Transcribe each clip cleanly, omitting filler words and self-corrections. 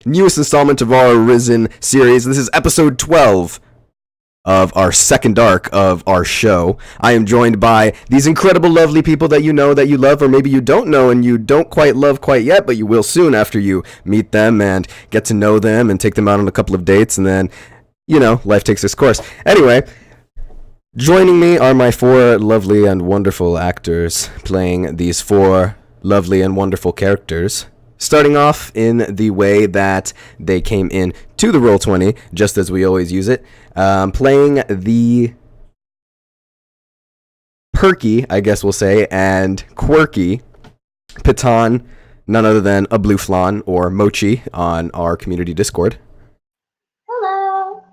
newest installment of our Arisen series. This is episode 12 of our second arc of our show. I am joined by these incredible, lovely people that you know, that you love, or maybe you don't know and you don't quite love quite yet, but you will soon after you meet them and get to know them and take them out on a couple of dates, and then, you know, life takes its course. Anyway, joining me are my four lovely and wonderful actors playing these four lovely and wonderful characters. Starting off in the way that they came in to the Roll20, just as we always use it. Playing the perky, I guess we'll say, and quirky Piton, none other than a Blue Flan, or Mochi, on our community Discord. Hello.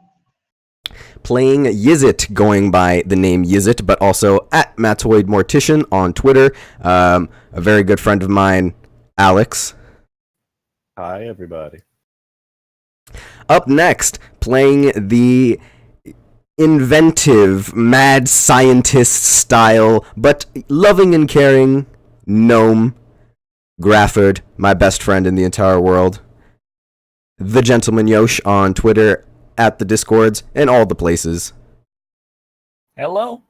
Playing Yizit, going by the name Yizit, but also at Matoid Mortician on Twitter. A very good friend of mine, Alex. Hi, everybody. Up next, playing the inventive, mad scientist style, but loving and caring gnome, Grafford, my best friend in the entire world. The Gentleman Yosh on Twitter, at the Discords, and all the places. Hello.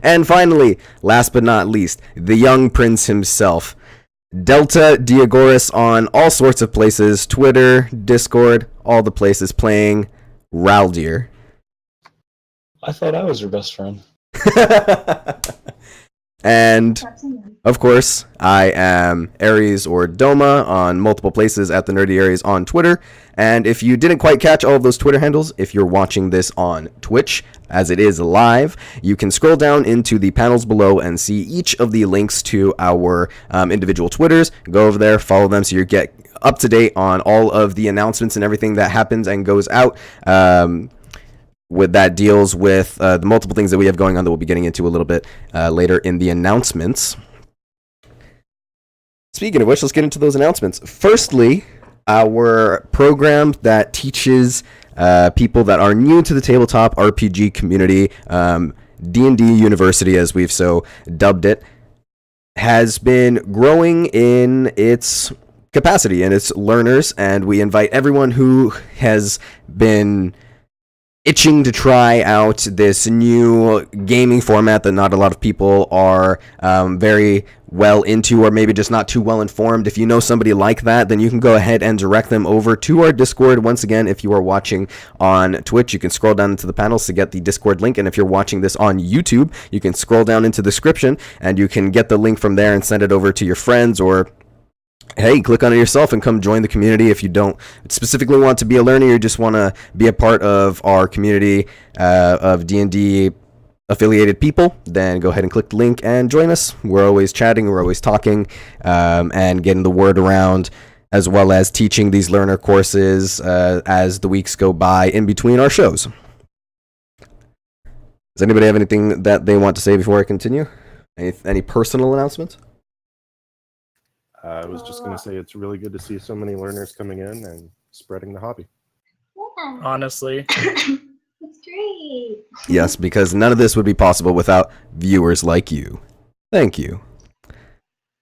And finally, last but not least, the young prince himself, Delta Diagoras on all sorts of places, Twitter, Discord, all the places, playing Raldir. I thought I was your best friend. And, of course, I am Aries or Doma on multiple places at the Nerdy Aries on Twitter. And if you didn't quite catch all of those Twitter handles, if you're watching this on Twitch, as it is live, you can scroll down into the panels below and see each of the links to our individual Twitters. Go over there, follow them so you get up to date on all of the announcements and everything that happens and goes out. That deals with the multiple things that we have going on that we'll be getting into a little bit later in the announcements. Speaking of which, let's get into those announcements. Firstly, our program that teaches people that are new to the tabletop RPG community, D&D University, as we've so dubbed it, has been growing in its capacity and its learners, and we invite everyone who has been itching to try out this new gaming format that not a lot of people are very well into, or maybe just not too well informed. If you know somebody like that, then you can go ahead and direct them over to our Discord. Once again, if you are watching on Twitch, you can scroll down into the panels to get the Discord link, and if you're watching this on YouTube, you can scroll down into the description and you can get the link from there and send it over to your friends, or hey, click on it yourself and come join the community. If you don't specifically want to be a learner, you just want to be a part of our community of D&D affiliated people, then go ahead and click the link and join us. We're always chatting, we're always talking, and getting the word around, as well as teaching these learner courses as the weeks go by in between our shows. Does anybody have anything that they want to say before I continue? Any personal announcements? I was just going to say it's really good to see so many learners coming in and spreading the hobby. Yeah. Honestly. It's great. Yes, because none of this would be possible without viewers like you. Thank you.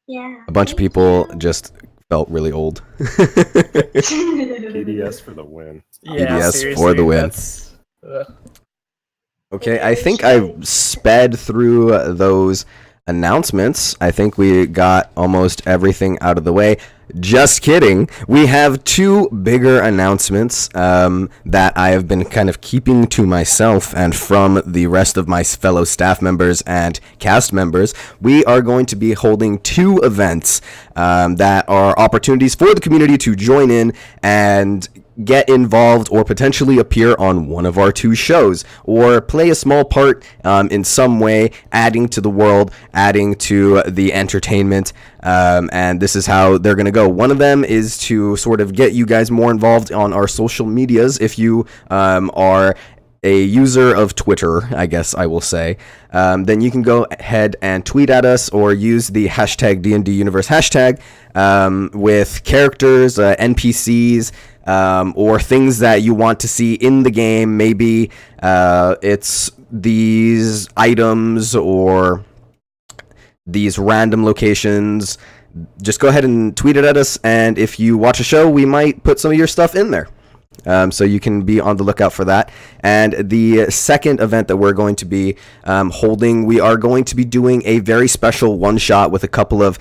Yeah. A bunch of people just felt really old. PDS for the win. Yeah, PDS seriously, for the win. that's, Okay, I think I sped through those announcements. I think we got almost everything out of the way. Just kidding. We have two bigger announcements that I have been kind of keeping to myself and from the rest of my fellow staff members and cast members. We are going to be holding two events that are opportunities for the community to join in and get involved or potentially appear on one of our two shows or play a small part in some way, adding to the world, adding to the entertainment. And this is how they're going to go. One of them is to sort of get you guys more involved on our social medias. If you are a user of Twitter, I guess I will say, then you can go ahead and tweet at us or use the hashtag D&D Universe hashtag with characters, NPCs, or things that you want to see in the game. Maybe it's these items or these random locations just go ahead and tweet it at us, and if you watch a show, we might put some of your stuff in there. So you can be on the lookout for that. And the second event that we're going to be holding, we are going to be doing a very special one-shot with a couple of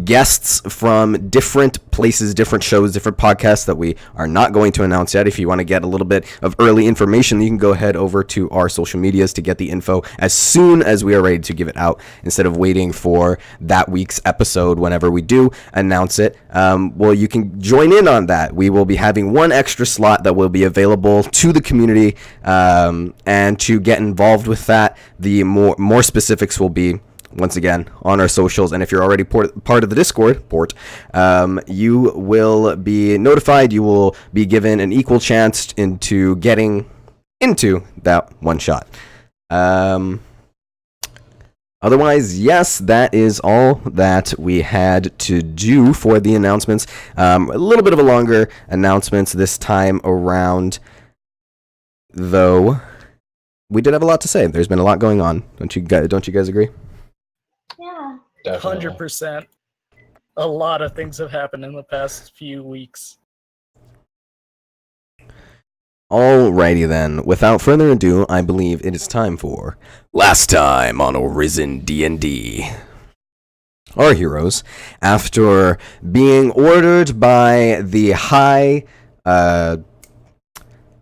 guests from different places, different shows, different podcasts that we are not going to announce yet. If you want to get a little bit of early information, you can go ahead over to our social medias to get the info as soon as we are ready to give it out, instead of waiting for that week's episode whenever we do announce it. Well, you can join in on that. We will be having one extra slot that will be available to the community, and to get involved with that, the more specifics will be once again on our socials. And if you're already part of the Discord you will be notified. You will be given an equal chance into getting into that one shot. Otherwise, yes, that is all that we had to do for the announcements. A little bit of a longer announcements this time around, though. We did have a lot to say. There's been a lot going on. Don't you guys agree? Yeah. Definitely. 100%. A lot of things have happened in the past few weeks. Alrighty then, without further ado, I believe it is time for Last Time on Arisen D&D. Our heroes, after being ordered by the High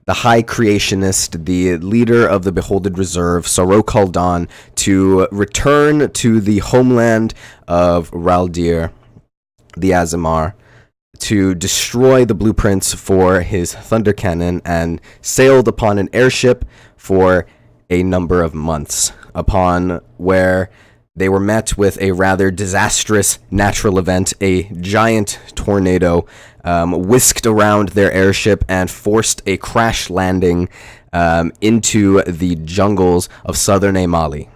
Creationist, the leader of the Beholded Reserve, Sorrow Kaldan, to return to the homeland of Raldir, the Azamar, to destroy the blueprints for his thunder cannon, and sailed upon an airship for a number of months, upon where they were met with a rather disastrous natural event. A giant tornado whisked around their airship and forced a crash landing into the jungles of southern Amali.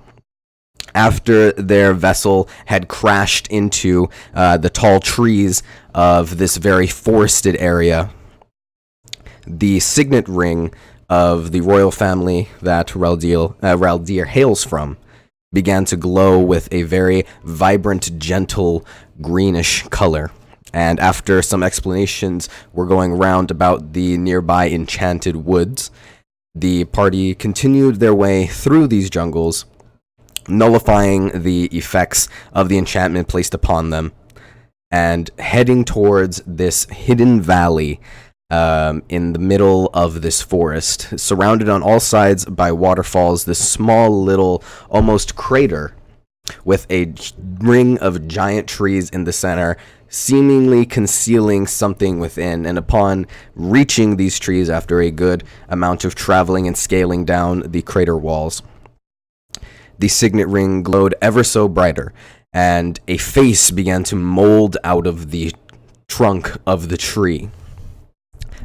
After their vessel had crashed into the tall trees of this very forested area, the signet ring of the royal family that Raldir hails from began to glow with a very vibrant, gentle, greenish color. And after some explanations were going round about the nearby enchanted woods, the party continued their way through these jungles, nullifying the effects of the enchantment placed upon them, and heading towards this hidden valley in the middle of this forest, surrounded on all sides by waterfalls. This small little, almost crater, with a ring of giant trees in the center, seemingly concealing something within. And upon reaching these trees after a good amount of traveling and scaling down the crater walls, the signet ring glowed ever so brighter, and a face began to mold out of the trunk of the tree.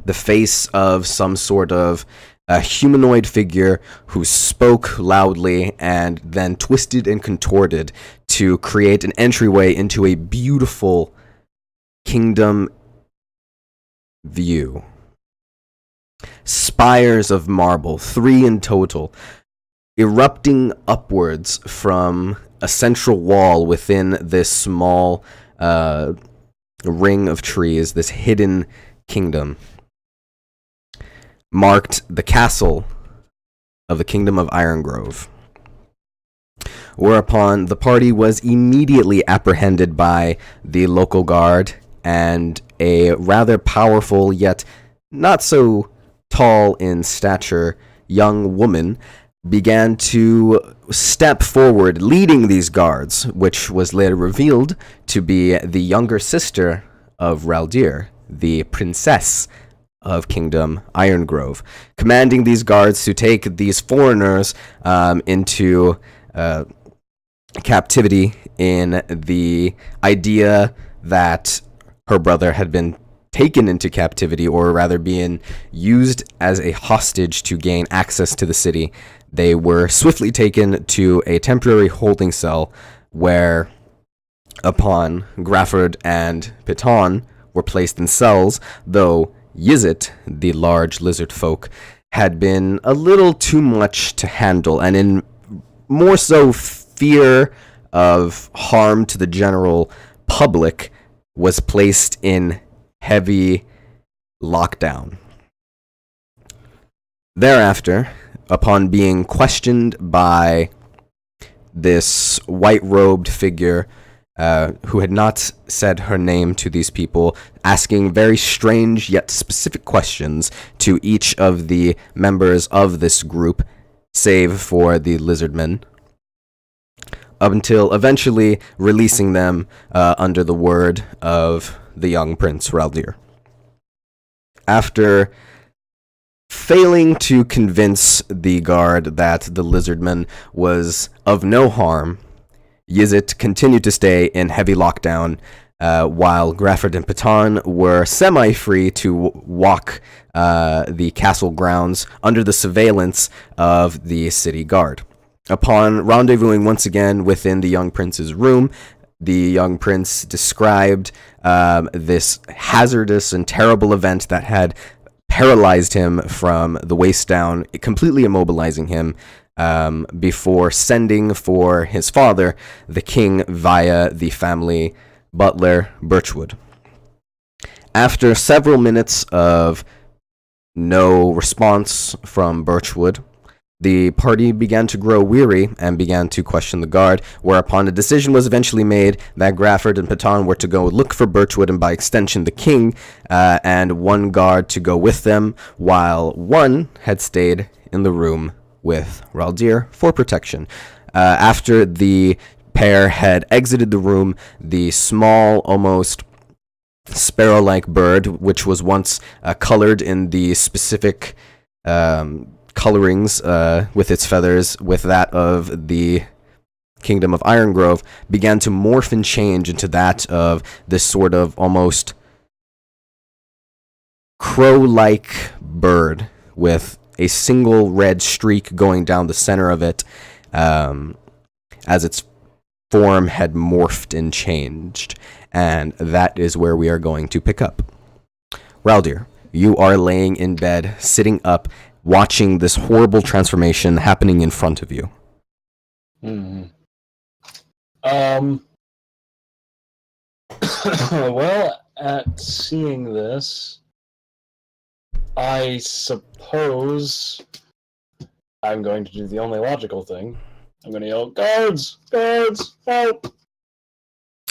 The face of some sort of a humanoid figure who spoke loudly and then twisted and contorted to create an entryway into a beautiful kingdom view. Spires of marble, 3 in total, erupting upwards from a central wall within this small ring of trees, this hidden kingdom, marked the castle of the Kingdom of Irongrove. Whereupon the party was immediately apprehended by the local guard, and a rather powerful yet not so tall in stature young woman began to step forward, leading these guards, which was later revealed to be the younger sister of Raldir, the princess of Kingdom Irongrove, commanding these guards to take these foreigners into captivity, in the idea that her brother had been taken into captivity, or rather being used as a hostage to gain access to the city. They were swiftly taken to a temporary holding cell where, upon Grafford and Piton were placed in cells, though Yizit, the large lizard folk, had been a little too much to handle, and in more so fear of harm to the general public was placed in heavy lockdown. Thereafter, upon being questioned by this white-robed figure who had not said her name to these people, asking very strange yet specific questions to each of the members of this group, save for the lizardmen, up until eventually releasing them under the word of the young Prince Raldir. After failing to convince the guard that the lizardman was of no harm, Yizit continued to stay in heavy lockdown, while Grafford and Patan were semi-free to walk the castle grounds under the surveillance of the city guard. Upon rendezvousing once again within the young prince's room, the young prince described this hazardous and terrible event that had paralyzed him from the waist down, completely immobilizing him, before sending for his father, the king, via the family butler, Birchwood. After several minutes of no response from Birchwood, the party began to grow weary and began to question the guard, whereupon a decision was eventually made that Grafford and Patan were to go look for Birchwood and by extension the king, and one guard to go with them, while one had stayed in the room with Raldir for protection. After the pair had exited the room, the small, almost sparrow-like bird, which was once colored in the specific colorings with its feathers with that of the kingdom of Irongrove, began to morph and change into that of this sort of almost crow-like bird with a single red streak going down the center of it, as its form had morphed and changed. And that is where we are going to pick up. Raldir, you are laying in bed, sitting up, watching this horrible transformation happening in front of you. Well, at seeing this, I suppose I'm going to do the only logical thing. I'm going to yell, "Guards! Guards! Help!"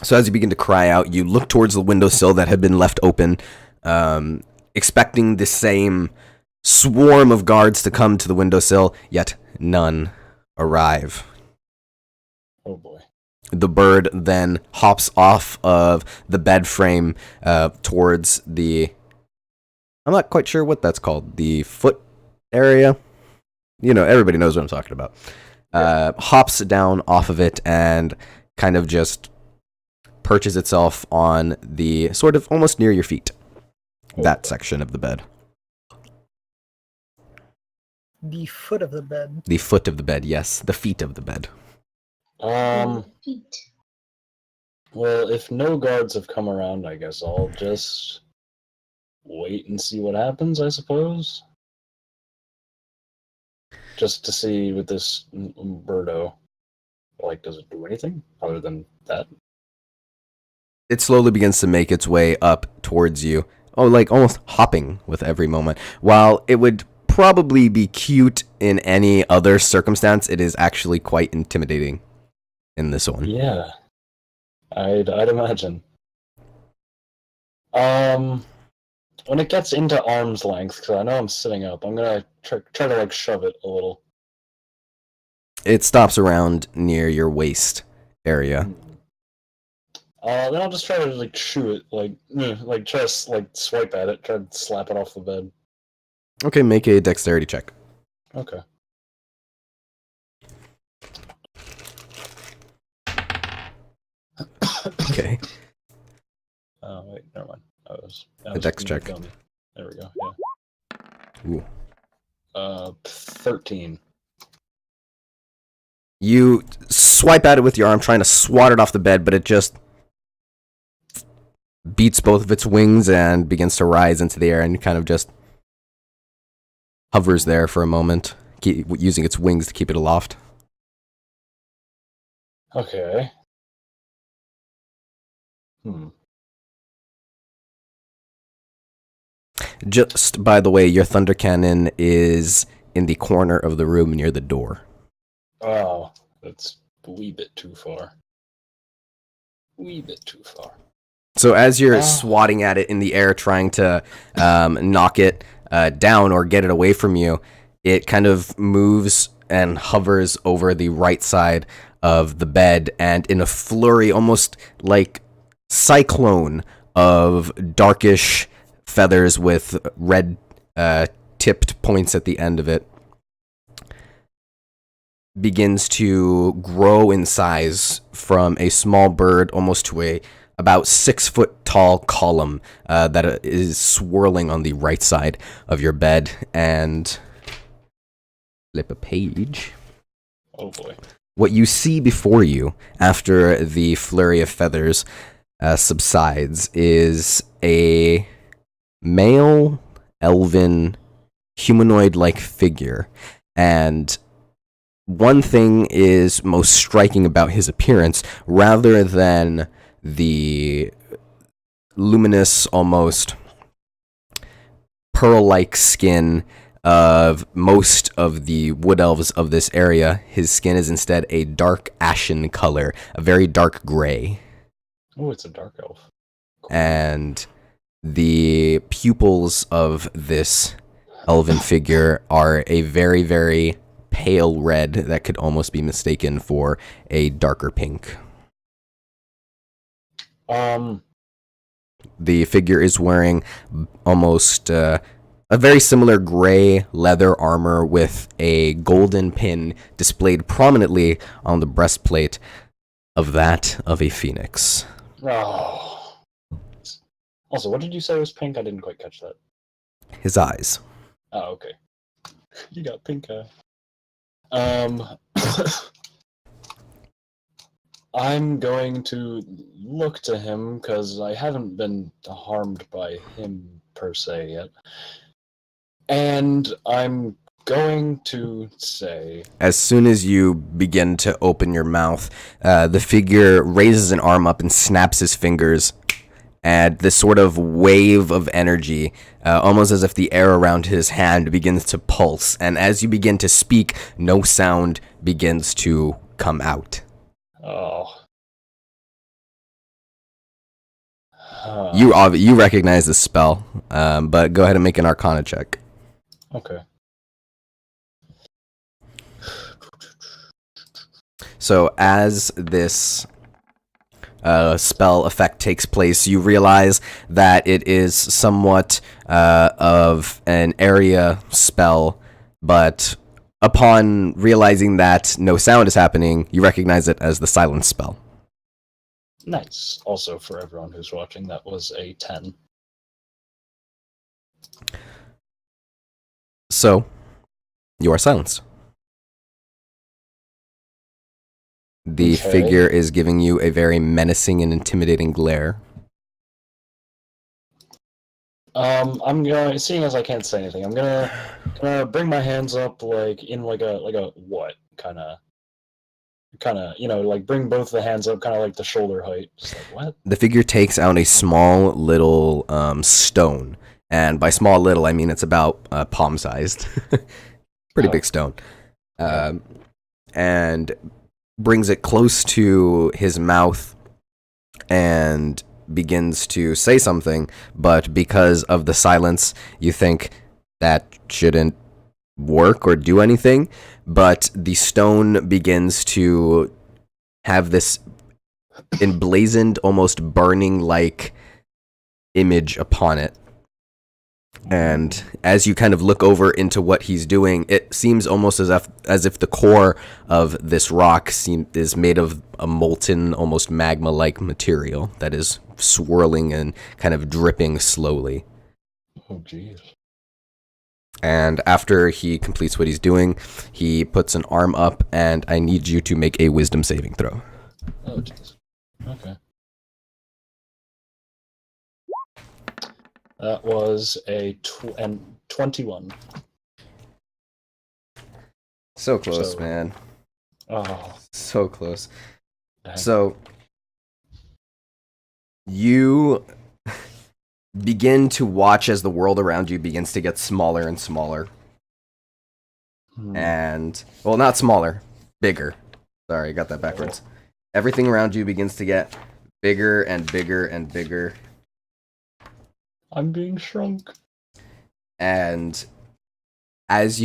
So as you begin to cry out, you look towards the windowsill that had been left open, expecting the same swarm of guards to come to the windowsill, yet none arrive. Oh boy. The bird then hops off of the bed frame towards the... I'm not quite sure what that's called. The foot area? You know, everybody knows what I'm talking about. Hops down off of it and kind of just perches itself on the sort of almost near your feet. That section of the bed. The foot of the bed. The foot of the bed, yes. The feet of the bed. Feet. Well, if no guards have come around, I guess I'll just wait and see what happens, I suppose. Just to see with this birdo, like, does it do anything other than that? It slowly begins to make its way up towards you. Oh, like almost hopping with every moment. While it would probably be cute in any other circumstance, it is actually quite intimidating in this one. Yeah, I'd imagine. When it gets into arm's length, because I know I'm sitting up, I'm gonna try to like shove it a little. It stops around near your waist area. Then I'll just try to like shoo it, like try to like swipe at it, try to slap it off the bed. Okay, make a dexterity check. Okay. Okay. Oh wait, never mind. A dex check. Dummy. There we go. Ooh. Yeah. 13. You swipe at it with your arm, trying to swat it off the bed, but it just beats both of its wings and begins to rise into the air and kind of just hovers there for a moment, using its wings to keep it aloft. Okay. Hmm. Just by the way, your thunder cannon is in the corner of the room near the door. Oh, that's a wee bit too far. Wee bit too far. So as you're Ah. swatting at it in the air, trying to knock it down or get it away from you, it kind of moves and hovers over the right side of the bed, and in a flurry, almost like cyclone of darkish feathers with red tipped points at the end of it, begins to grow in size from a small bird almost to a about 6 foot tall column that is swirling on the right side of your bed. And flip a page. Oh boy. What you see before you after the flurry of feathers subsides is a male elven humanoid-like figure. And one thing is most striking about his appearance, rather than the luminous, almost pearl-like skin of most of the wood elves of this area, his skin is instead a dark ashen color, a very dark gray. Oh, it's a dark elf. Cool. And the pupils of this elven figure are a very, very pale red that could almost be mistaken for a darker pink. The figure is wearing almost a very similar gray leather armor with a golden pin displayed prominently on the breastplate of that of a phoenix. Oh. Also, what did you say was pink? I didn't quite catch that. His eyes. Oh, okay. You got pink eye. I'm going to look to him because I haven't been harmed by him per se yet. And I'm going to say... As soon as you begin to open your mouth, the figure raises an arm up and snaps his fingers, and this sort of wave of energy, almost as if the air around his hand begins to pulse. And as you begin to speak, no sound begins to come out. Oh. You recognize the spell, but go ahead and make an Arcana check. Okay. So as this spell effect takes place, you realize that it is somewhat of an area spell, but upon realizing that no sound is happening, you recognize it as the silence spell. Nice. Also, for everyone who's watching, that was a 10. So, you are silenced. The Okay. figure is giving you a very menacing and intimidating glare. I'm going, seeing as I can't say anything, I'm gonna bring my hands up like in like a what kind of like bring both the hands up kind of like the shoulder height. Just like what? The figure takes out a small little stone, and by small little I mean it's about palm sized, pretty big stone, and brings it close to his mouth and begins to say something, but because of the silence, you think that shouldn't work or do anything, but the stone begins to have this emblazoned, almost burning-like image upon it. And as you kind of look over into what he's doing, it seems almost as if the core of this rock is made of a molten, almost magma-like material that is swirling and kind of dripping slowly. Oh, jeez. And after he completes what he's doing, he puts an arm up, and I need you to make a wisdom saving throw. Oh, jeez. Okay. That was a 21. So close, So- man. Oh. So close. Dang. So You begin to watch as the world around you begins to get smaller and smaller. And, well, not smaller, bigger. Sorry, I got that backwards. Everything around you begins to get bigger and bigger and bigger. I'm being shrunk. And as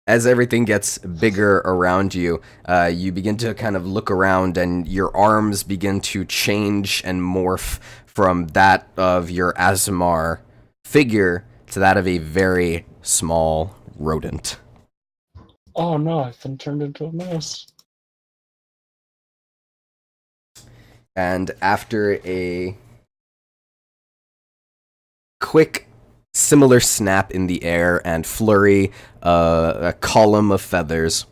everything gets bigger around you, you begin to kind of look around, and your arms begin to change and morph from that of your Azamar figure to that of a very small rodent. Oh no, I've been turned into a mouse. And after a quick similar snap in the air and flurry, a column of feathers,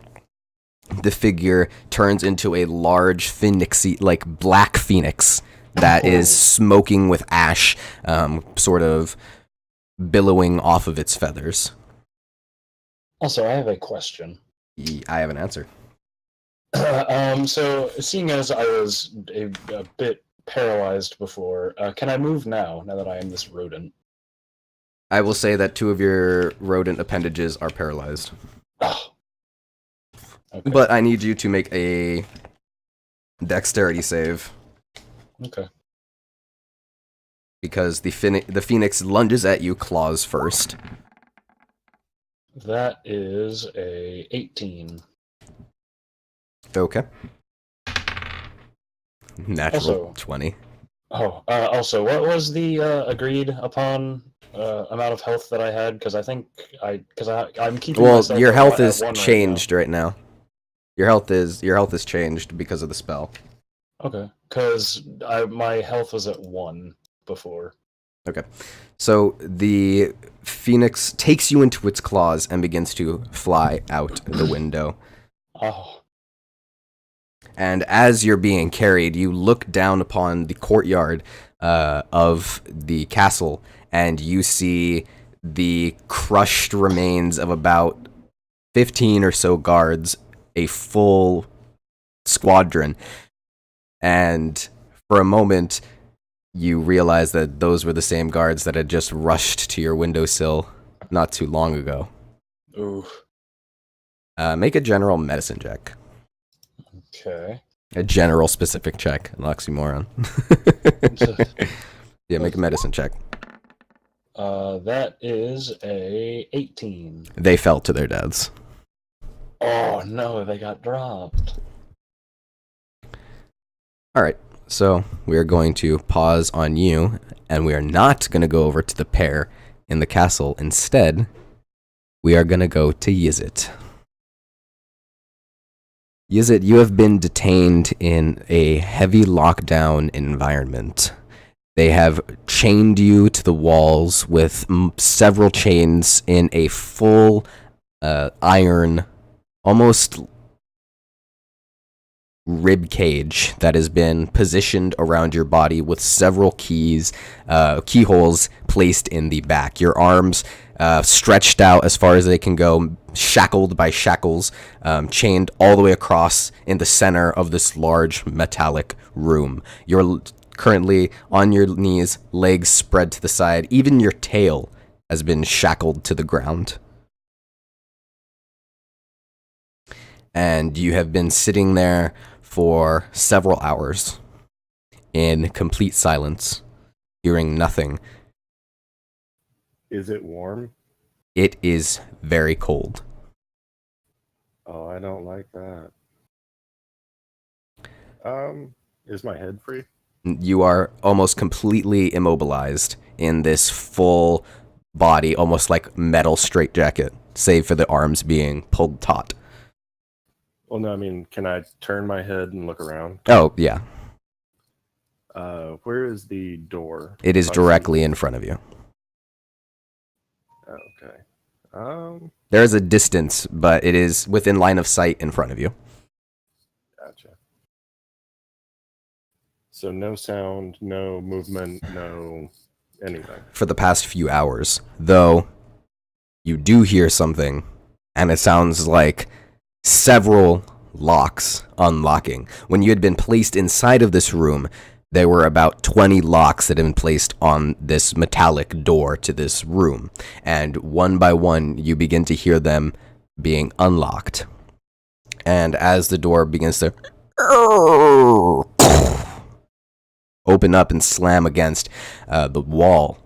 the figure turns into a large phoenixy, like black phoenix that is smoking with ash, sort of billowing off of its feathers. Also, I have a question. I have an answer. So, seeing as I was a bit paralyzed before, can I move now that I am this rodent? I will say that 2 of your rodent appendages are paralyzed. Oh. Okay. But I need you to make a dexterity save. Okay. Because the phoenix lunges at you claws first. That is a 18. Okay. Natural Also, 20. Also, what was the agreed upon amount of health that I had? Because I'm keeping Well, myself your at health is one changed right now. Your health is changed because of the spell. Okay, because my health was at 1 before. Okay. So the phoenix takes you into its claws and begins to fly out the window. Oh. And as you're being carried, you look down upon the courtyard of the castle, and you see the crushed remains of about 15 or so guards, a full squadron. And for a moment, you realize that those were the same guards that had just rushed to your windowsill not too long ago. Ooh. Make a general medicine check. Okay. A general specific check, an oxymoron. Yeah, make a medicine check. That is a 18. They fell to their deaths. Oh no, they got dropped. Alright, so we are going to pause on you, and we are not going to go over to the pair in the castle. Instead, we are going to go to Yizit. Yizit, you have been detained in a heavy lockdown environment. They have chained you to the walls with several chains in a full iron, almost rib cage that has been positioned around your body with several keyholes placed in the back. Your arms stretched out as far as they can go, shackled by shackles, chained all the way across in the center of this large metallic room. You're currently on your knees, legs spread to the side. Even your tail has been shackled to the ground. And you have been sitting there for several hours in complete silence, hearing nothing. Is it warm? It is very cold. Oh, I don't like that. Is my head free? You are almost completely immobilized in this full body, almost like metal straitjacket, save for the arms being pulled taut. Well, no, I mean, can I turn my head and look around? Oh, yeah. Where is the door? It is directly in front of you. Okay. There is a distance, but it is within line of sight in front of you. Gotcha. So no sound, no movement, no anything. For the past few hours, though you do hear something, and it sounds like several locks unlocking. When you had been placed inside of this room, there were about 20 locks that had been placed on this metallic door to this room, and one by one you begin to hear them being unlocked. And as the door begins to open up and slam against the wall,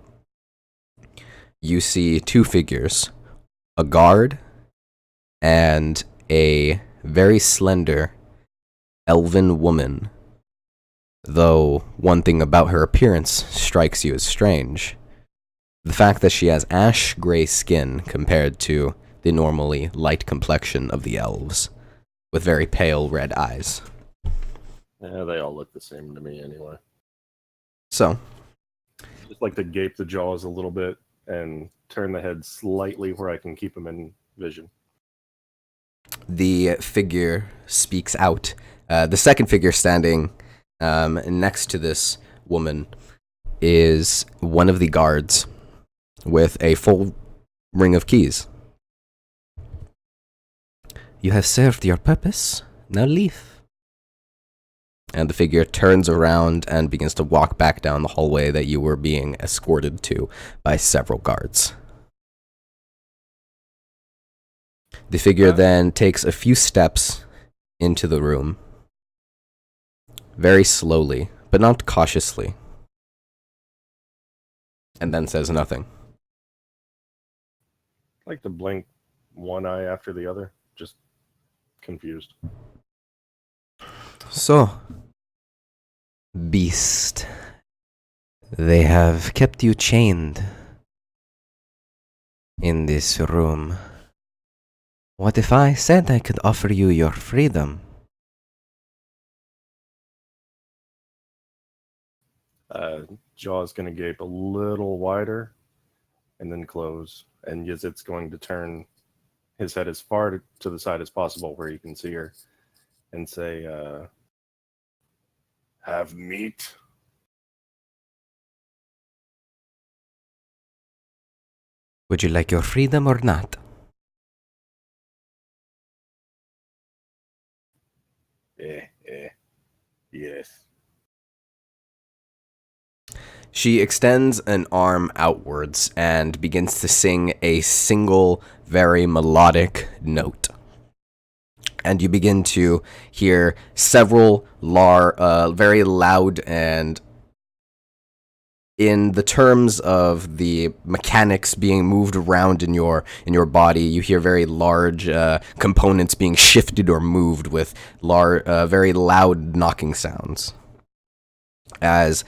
you see two figures, a guard and a very slender elven woman. Though one thing about her appearance strikes you as strange. The fact that she has ash gray skin compared to the normally light complexion of the elves, with very pale red eyes. Yeah, they all look the same to me anyway. So, Just like to gape the jaws a little bit and turn the head slightly where I can keep them in vision. the figure speaks out. The second figure standing next to this woman is one of the guards with a full ring of keys. You have served your purpose. Now leave. And the figure turns around and begins to walk back down the hallway that you were being escorted to by several guards. The figure then takes a few steps into the room, very slowly, but not cautiously, and then says nothing. I like to blink one eye after the other, just confused. So, beast, they have kept you chained in this room. What if I said I could offer you your freedom? Jaw's going to gape a little wider and then close. And Yizit's going to turn his head as far to the side as possible where you can see her and say, have meat? Would you like your freedom or not? Yes. She extends an arm outwards and begins to sing a single, very melodic note. And you begin to hear several very loud and, in the terms of the mechanics being moved around in your body, you hear very large components being shifted or moved with very loud knocking sounds. As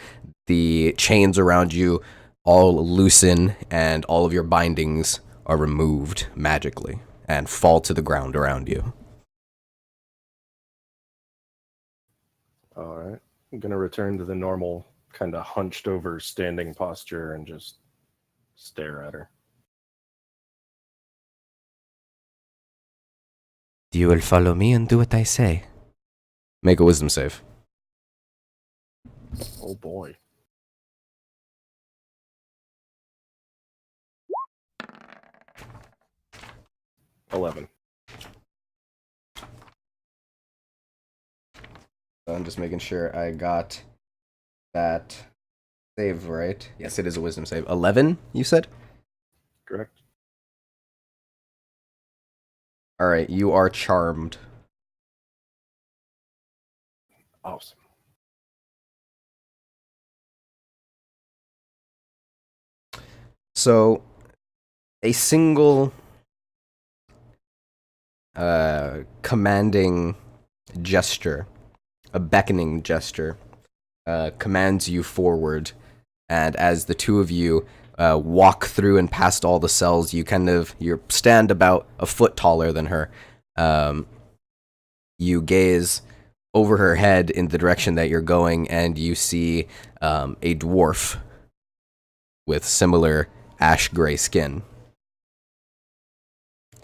the chains around you all loosen and all of your bindings are removed magically and fall to the ground around you. All right. I'm going to return to the normal kind of hunched over standing posture and just stare at her. You will follow me and do what I say. Make a wisdom save. Oh boy. $11. I'm just making sure I got that save right. Yes, it is a wisdom save. 11, you said? Correct. Alright, you are charmed. Awesome. So, a single commanding gesture, a beckoning gesture, commands you forward, and as the two of you walk through and past all the cells, you stand about a foot taller than her. You gaze over her head in the direction that you're going, and you see a dwarf with similar ash gray skin,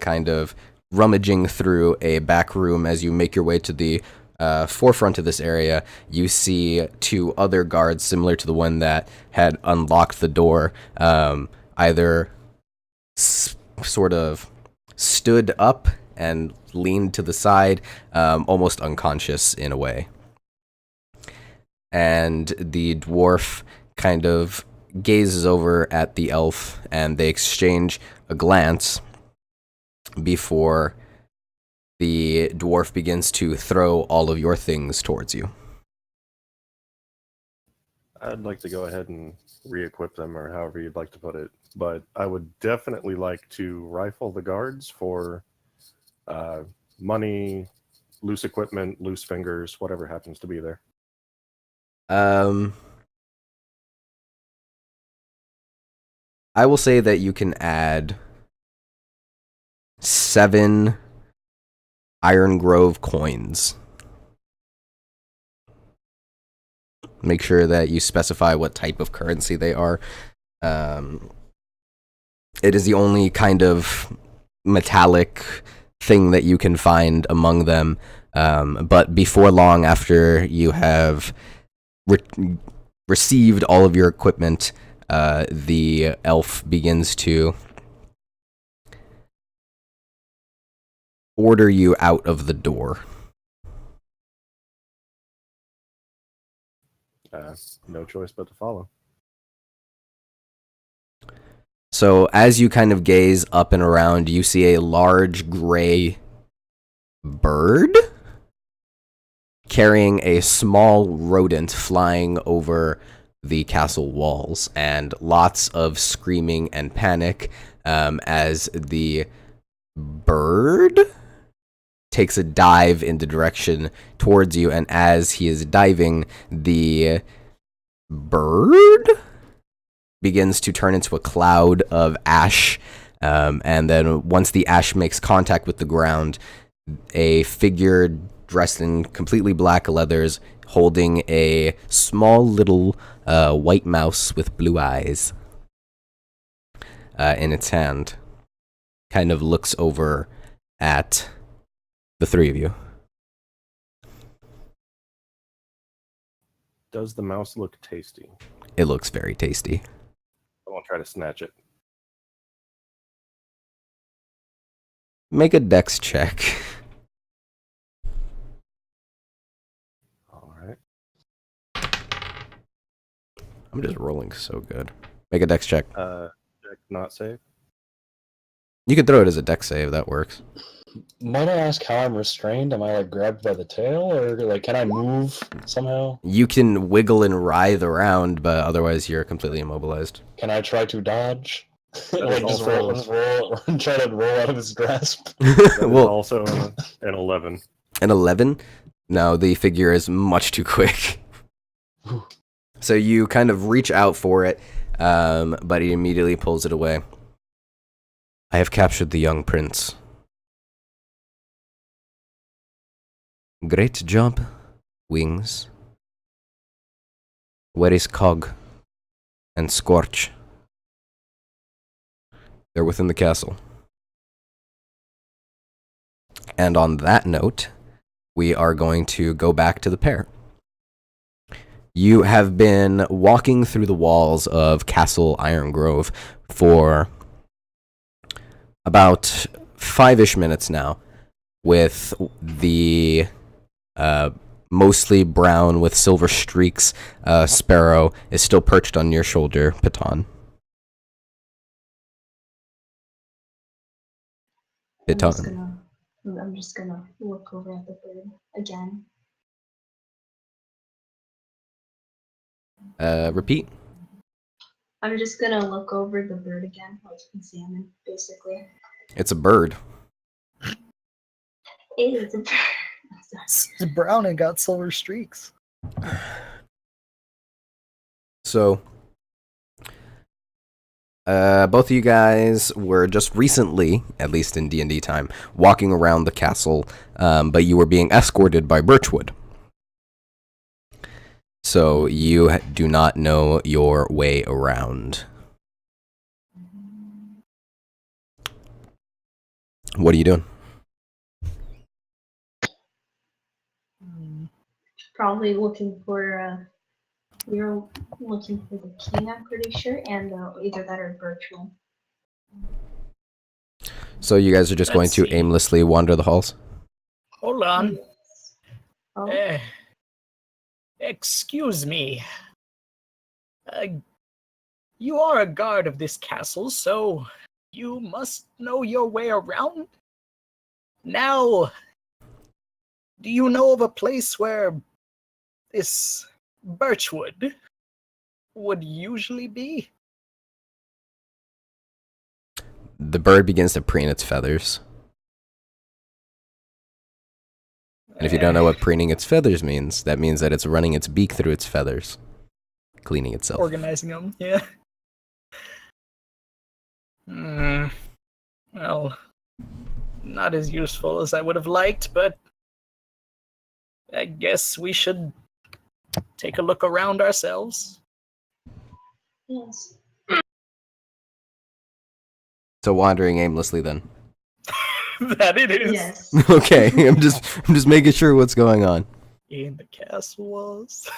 kind of rummaging through a back room. As you make your way to the forefront of this area, you see two other guards similar to the one that had unlocked the door, either sort of stood up and leaned to the side, almost unconscious in a way. and the dwarf kind of gazes over at the elf, and they exchange a glance before the dwarf begins to throw all of your things towards you. I'd like to go ahead and re-equip them, or however you'd like to put it. But I would definitely like to rifle the guards for money, loose equipment, loose fingers, whatever happens to be there. I will say that you can add 7 Iron Grove coins. Make sure that you specify what type of currency they are. It is the only kind of metallic thing that you can find among them. But before long, after you have received all of your equipment, the elf begins to order you out of the door. No choice but to follow. So as you kind of gaze up and around, you see a large gray bird carrying a small rodent flying over the castle walls, and lots of screaming and panic as the bird takes a dive in the direction towards you, and as he is diving, the bird begins to turn into a cloud of ash, and then once the ash makes contact with the ground, a figure dressed in completely black leathers, holding a small little white mouse with blue eyes in its hand, kind of looks over at the three of you. Does the mouse look tasty? It looks very tasty. I won't try to snatch it. Make a dex check. All right. I'm just rolling so good. Make a dex check. Check not save. You could throw it as a dex save, that works. Might I ask how I'm restrained? Am I like grabbed by the tail, or like can I move somehow? You can wiggle and writhe around, but otherwise you're completely immobilized. Can I try to dodge? Like just roll, and try to roll out of his grasp. Well, also an 11. An 11? No, the figure is much too quick. So you kind of reach out for it, but he immediately pulls it away. I have captured the young prince. Great job, Wings. Where is Cog and Scorch? They're within the castle. And on that note, we are going to go back to the pair. You have been walking through the walls of Castle Iron Grove for about 5-ish minutes now, with the mostly brown with silver streaks sparrow is still perched on your shoulder, Piton. I'm just gonna look over at the bird again. Repeat. I'm just gonna look over the bird again, like examine, basically. It's a bird. It is a bird. It's brown and got silver streaks. So, both of you guys were just recently, at least in D&D time, walking around the castle, but you were being escorted by Birchwood. So you do not know your way around. What are you doing? Probably looking for, we're looking for the king, I'm pretty sure, and either that or Birchwood. So you guys are just going Let's to see. aimlessly wander the halls? Hold on. Oh, Eh. Excuse me. You are a guard of this castle, so you must know your way around. Now, do you know of a place where this birchwood would usually be? The bird begins to preen its feathers. And if you don't know what preening its feathers means, that means that it's running its beak through its feathers, cleaning itself. Organizing them, yeah. Well, not as useful as I would have liked, but I guess we should take a look around ourselves. Yes. So wandering aimlessly then. That it is. Yes. Okay, I'm just making sure what's going on. In the castle walls.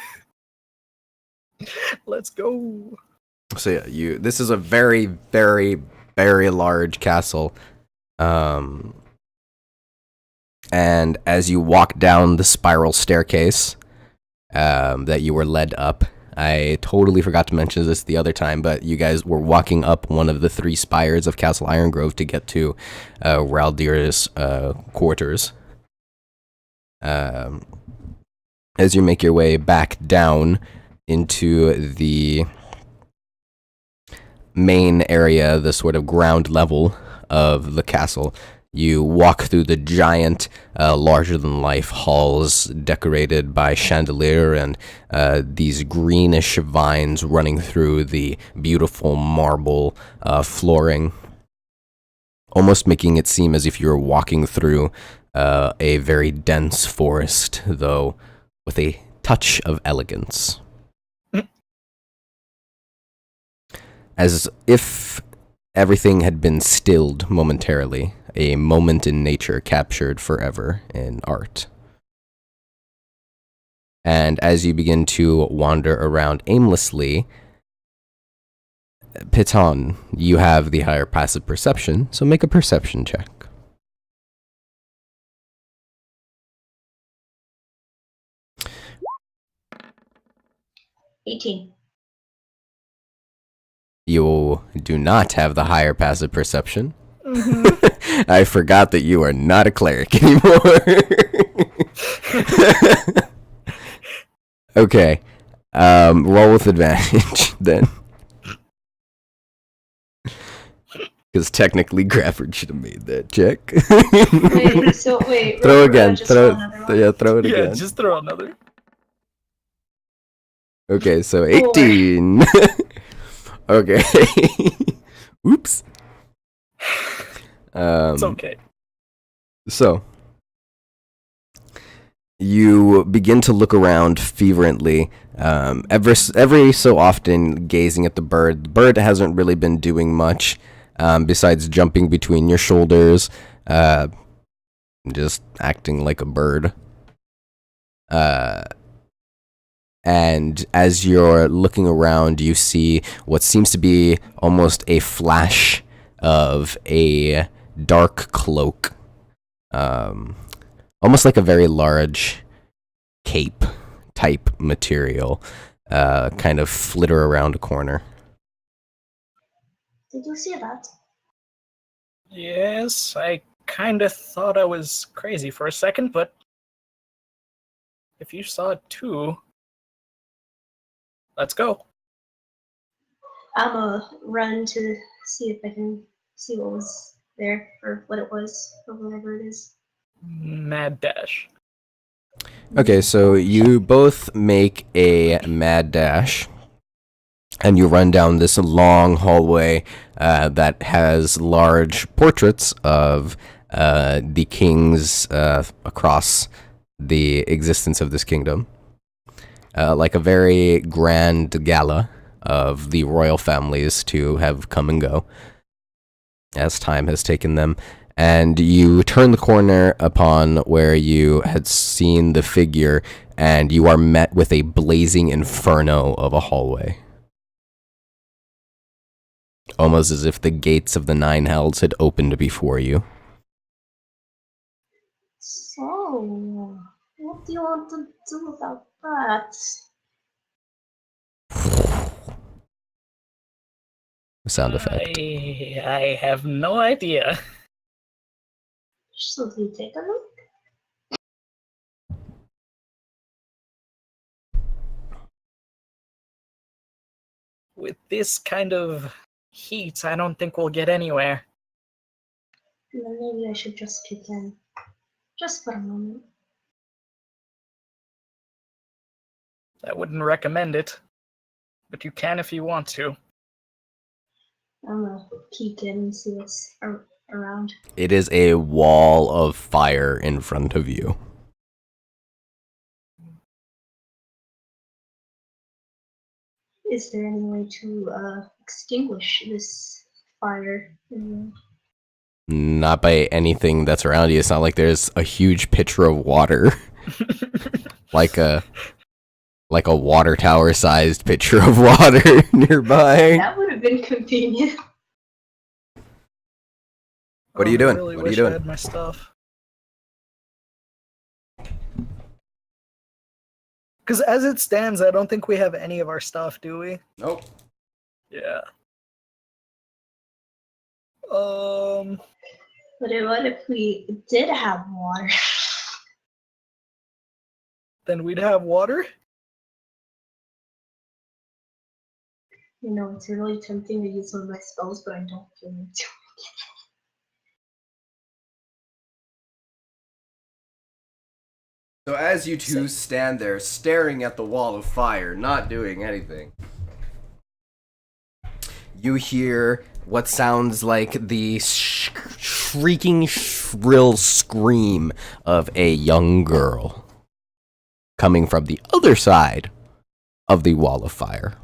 Let's go. So yeah, this is a very, very, very large castle. And as you walk down the spiral staircase that you were led up, I totally forgot to mention this the other time, but you guys were walking up one of the 3 spires of Castle Irongrove to get to Raldir's quarters. As you make your way back down into the main area, the sort of ground level of the castle, you walk through the giant, larger-than-life halls decorated by chandelier and these greenish vines running through the beautiful marble flooring, almost making it seem as if you were walking through a very dense forest, though with a touch of elegance. As if everything had been stilled momentarily, a moment in nature captured forever in art. And as you begin to wander around aimlessly, Piton, you have the higher passive perception, so make a perception check. 18. You do not have the higher passive perception. Mm-hmm. I forgot that you are not a cleric anymore. Okay. Roll with advantage, then. Because technically Grafford should have made that check. Wait. Throw Roll again. just roll another one. Throw it Yeah, again. just throw another. Okay, so 18. Okay. Oops. It's okay. So, you begin to look around fervently, every so often gazing at the bird. The bird hasn't really been doing much, besides jumping between your shoulders, just acting like a bird. And as you're looking around, you see what seems to be almost a flash of a dark cloak. Almost like a very large cape type material, kind of flitter around a corner. Did you see that? Yes, I kind of thought I was crazy for a second, but if you saw it too, let's go. I'm gonna run to see if I can see what was there, or what it was, or whatever it is. Mad dash. Okay, so you both make a mad dash, and you run down this long hallway that has large portraits of the kings across the existence of this kingdom. Like a very grand gala of the royal families to have come and go as time has taken them. And you turn the corner upon where you had seen the figure, and you are met with a blazing inferno of a hallway. Almost as if the gates of the Nine Hells had opened before you. So, what do you want to do about But Sound effect. I have no idea. should we take a look? With this kind of heat, I don't think we'll get anywhere. Then maybe I should just peek in. Just for a moment. I wouldn't recommend it, but you can if you want to. I'm gonna peek in and see what's around. It is a wall of fire in front of you. Is there any way to extinguish this fire? Not by anything that's around you. It's not like there's a huge pitcher of water. like a water tower sized pitcher of water nearby. That would have been convenient. What are you doing? I really What are you wish doing? I had my stuff. Because as it stands, I don't think we have any of our stuff, do we? Nope. Yeah. But what if we did have water? Then we'd have water? You know, it's really tempting to use one of my spells, but I don't feel like to. So as you two stand there staring at the wall of fire, not doing anything, you hear what sounds like the shrieking, shrill scream of a young girl coming from the other side of the wall of fire.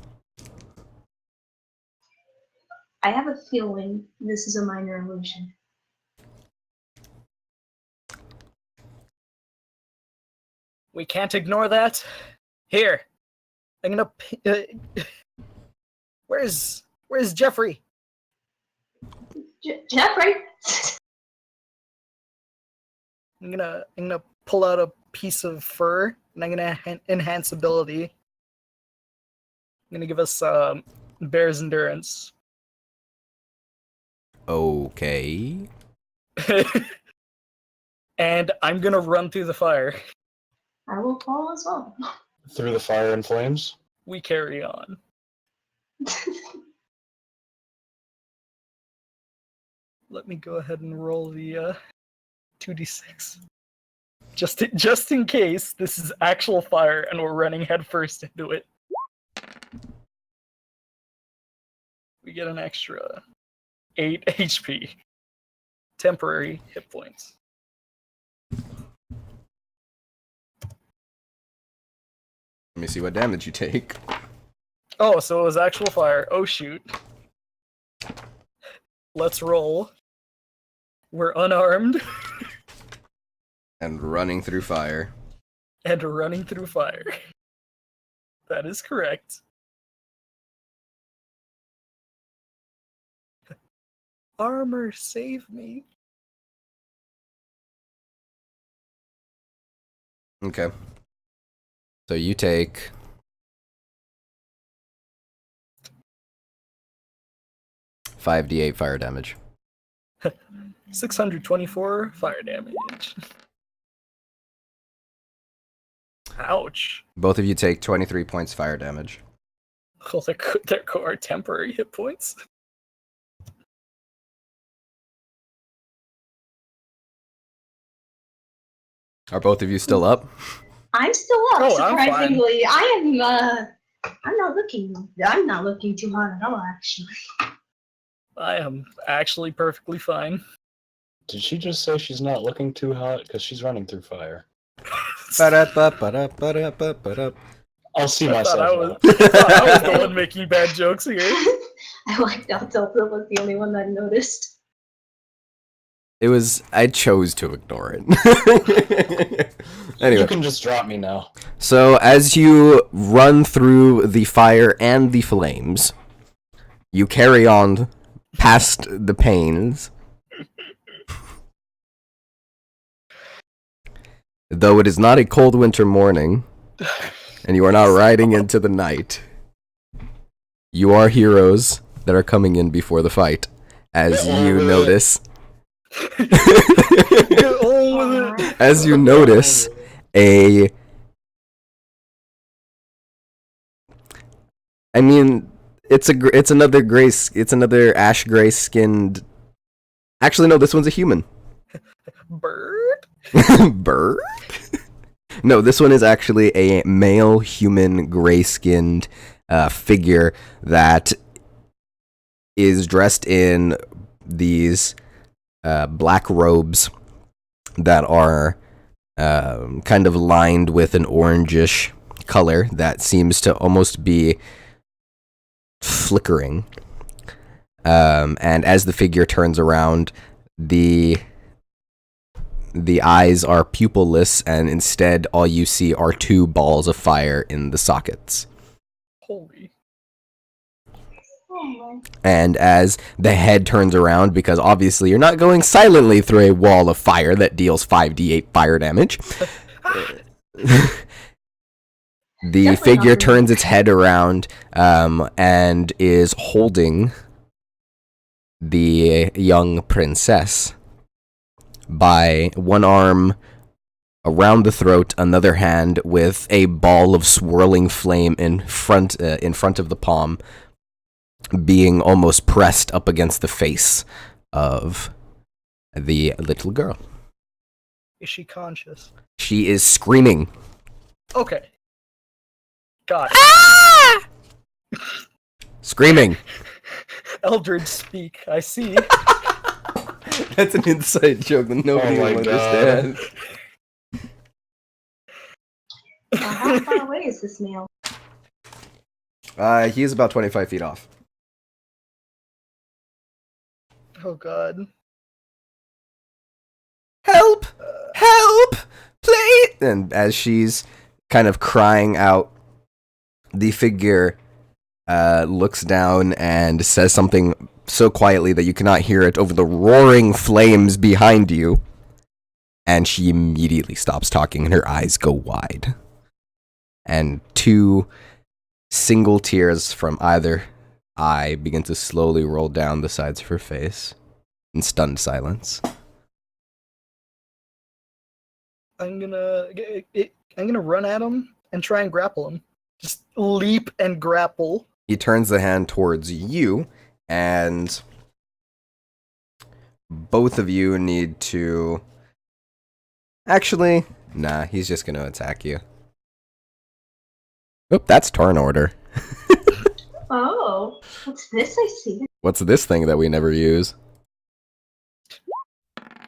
I have a feeling this is a minor illusion. We can't ignore that. Here. I'm gonna... Where's Jeffrey? Jeffrey! I'm gonna pull out a piece of fur, and I'm gonna enhance ability. I'm gonna give us bear's endurance. Okay. And I'm gonna run through the fire. I will follow as well. Through the fire and flames? We carry on. Let me go ahead and roll the 2d6. Just in case this is actual fire and we're running headfirst into it. We get an extra 8 HP. Temporary hit points. Let me see what damage you take. Oh, so it was actual fire. Oh, shoot. Let's roll. We're unarmed. And running through fire. And running through fire. That is correct. Armor, save me. Okay. So you take 5d8 fire damage. 624 fire damage. Ouch. Both of you take 23 points fire damage. Oh, there go our temporary hit points. Are both of you still up? I'm still up, Oh, I'm fine. surprisingly. I'm not looking too hard at all, actually. I am actually perfectly fine. Did she just say she's not looking too hot? Because she's running through fire. Ba-da-ba-ba-da-ba-da-ba-da. I'll see I thought myself I out. was the one making bad jokes here. I like that Delta was the only one that noticed. I chose to ignore it. Anyway. You can just drop me now. So as you run through the fire and the flames, you carry on past the pains. Though it is not a cold winter morning, and you are not riding into the night. You are heroes that are coming in before the fight, as you notice. As you notice, it's another ash gray skinned. Actually, no, this one's a human. Bird? Bird? No, this one is actually a male human gray skinned figure that is dressed in these black robes that are kind of lined with an orangish color that seems to almost be flickering. And as the figure turns around, the eyes are pupilless, and instead all you see are two balls of fire in the sockets. Holy. And as the head turns around, because obviously you're not going silently through a wall of fire that deals 5d8 fire damage, the figure turns its head around and is holding the young princess by one arm around the throat, another hand with a ball of swirling flame in front of the palm, being almost pressed up against the face of the little girl. Is she conscious? She is screaming. Okay. Got it. Ah! Screaming. Eldritch speak, I see. That's an inside joke that nobody will understand. How far away is this male? He is about 25 feet off. Oh god. Help! Help! Please! And as she's kind of crying out, the figure looks down and says something so quietly that you cannot hear it over the roaring flames behind you. And she immediately stops talking and her eyes go wide. And two single tears from either eye begin to slowly roll down the sides of her face in stunned silence. I'm gonna run at him and try and grapple him. Just leap and grapple. He turns the hand towards you, and both of you need to... Actually, nah, he's just gonna attack you. Oop, that's turn order. Oh, what's this I see? What's this thing that we never use?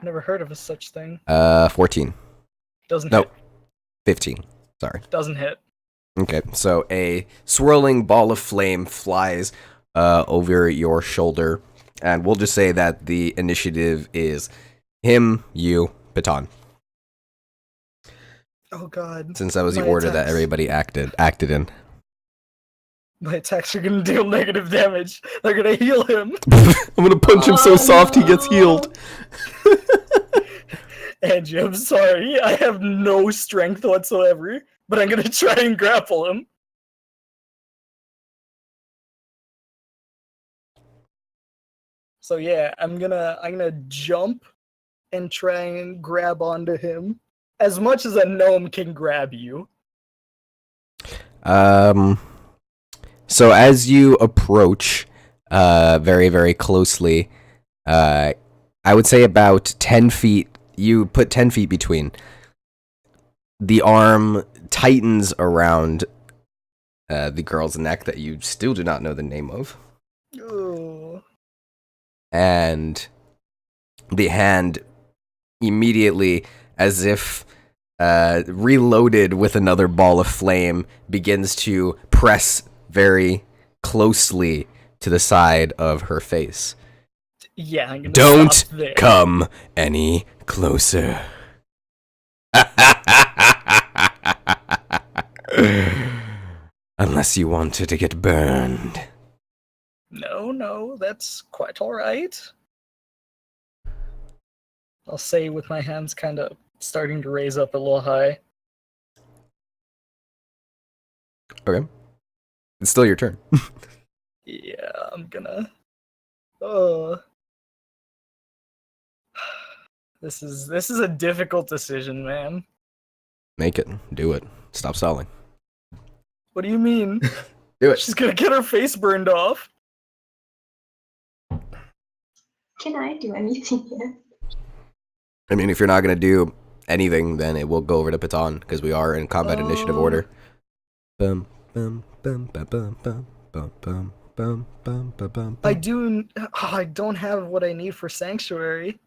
Never heard of a such thing. 14. Doesn't Nope. hit. 15. Sorry. Doesn't hit. Okay, so a swirling ball of flame flies over your shoulder, and we'll just say that the initiative is him, you, Baton. Oh god. Since that was the My order that attacks. everybody acted in. My attacks are gonna deal negative damage. They're gonna heal him. I'm gonna punch him so soft he gets healed. Angie, I'm sorry. I have no strength whatsoever, but I'm gonna try and grapple him. So yeah, I'm gonna jump and try and grab onto him. As much as a gnome can grab you. So as you approach very, very closely, I would say about 10 feet, you put 10 feet between. The arm tightens around the girl's neck that you still do not know the name of. Ooh. And the hand immediately, as if reloaded with another ball of flame, begins to press very closely to the side of her face. Yeah, I'm gonna Don't stop there. come any closer. Unless you want her to get burned. No, that's quite alright. I'll say with my hands kind of starting to raise up a little high. Okay. It's still your turn. Yeah, I'm gonna. Oh. This is a difficult decision, man. Make it. Do it. Stop stalling. What do you mean? Do it. She's gonna get her face burned off. Can I do anything yet? I mean, if you're not going to do anything, then it will go over to Patan, because we are in combat initiative order. Bum, bum, bum, bum, bum, bum, bum, bum, bum, bum, bum, bum. I don't have what I need for Sanctuary.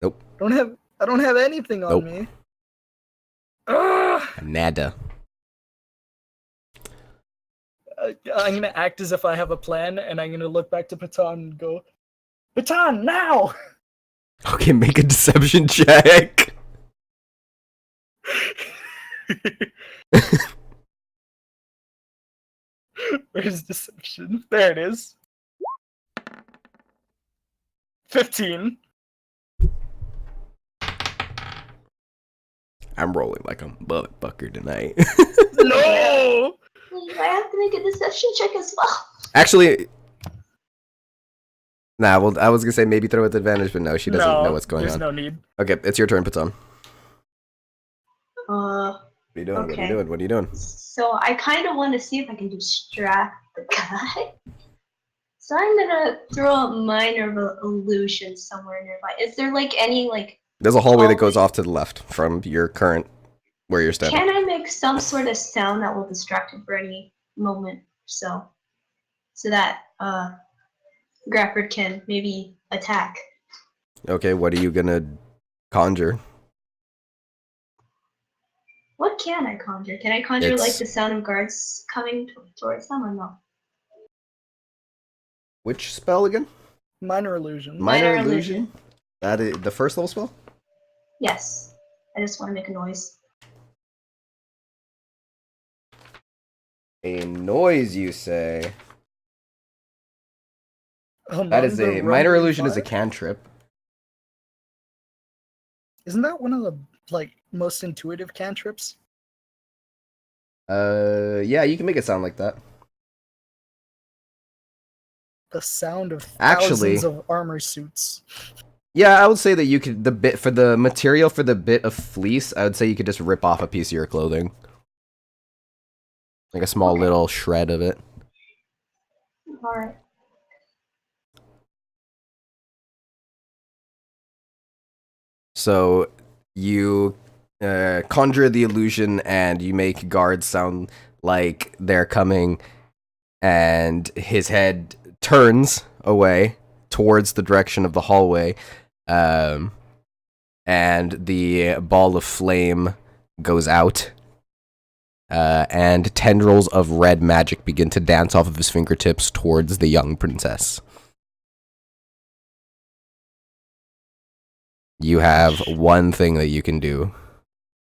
Nope. I don't have anything on Nope. me. Ugh! Nada. I'm gonna act as if I have a plan, and I'm gonna look back to Patan and go, Patan, now! Okay, make a deception check. Where's deception? There it is. 15. I'm rolling like a motherfucker tonight. No! I have to make a deception check as well. Actually, nah, well, I was going to say maybe throw with advantage, but no, she doesn't know what's going there's on. no need. Okay, it's your turn, Patan. Uh, What are you doing? What are Okay. you doing? What are you doing? so I kind of want to see if I can distract the guy. So I'm gonna throw a minor illusion somewhere nearby. Is there like any like? There's a hallway that goes Hallway? off to the left from your current, where you're standing. Can I make some sort of sound that will distract him for any moment? So that Grafford can maybe attack. Okay, what are you going to conjure? What can I conjure? Can I conjure like It's- the sound of guards coming towards them or no? Which spell again? Minor illusion. Minor Minor illusion? illusion. That is the first level spell? Yes. I just want to make a noise. A noise, you say? Among That is the a minor rumbling illusion is a fire? cantrip. Isn't that one of the like most intuitive cantrips? Yeah, you can make it sound like that. The sound of Actually- thousands of armor suits. Yeah, I would say that you could for the material for the bit of fleece, I would say you could just rip off a piece of your clothing. Like a small Okay. little shred of it. Alright. So you conjure the illusion and you make guards sound like they're coming, and his head turns away towards the direction of the hallway, and the ball of flame goes out, and tendrils of red magic begin to dance off of his fingertips towards the young princess. You have one thing that you can do,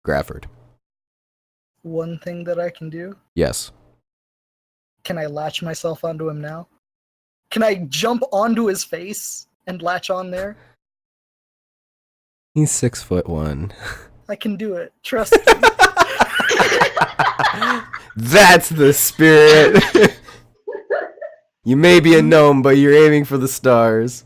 Grafford. One thing that I can do. Yes. Can I latch myself onto him now? Can I jump onto his face and latch on there? He's 6'1". I can do it. Trust me. That's the spirit. You may be a gnome, but you're aiming for the stars.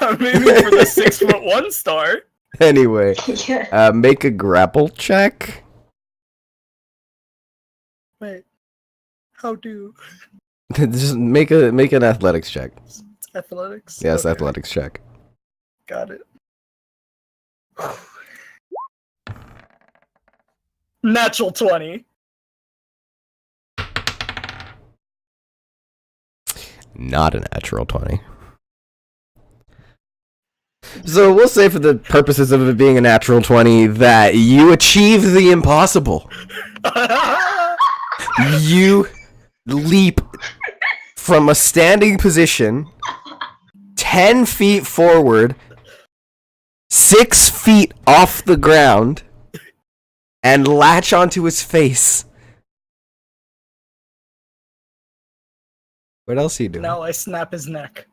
I'm aiming for the 6'1" star. Anyway, Yeah. make a grapple check. Wait. How do? Just make an athletics check. It's athletics? Yes, Okay, athletics check. Got it. Natural 20. Not a natural 20. So we'll say for the purposes of it being a natural 20 that you achieve the impossible. You leap from a standing position 10 feet forward, 6 feet off the ground, and latch onto his face. What else are you doing? Now I snap his neck.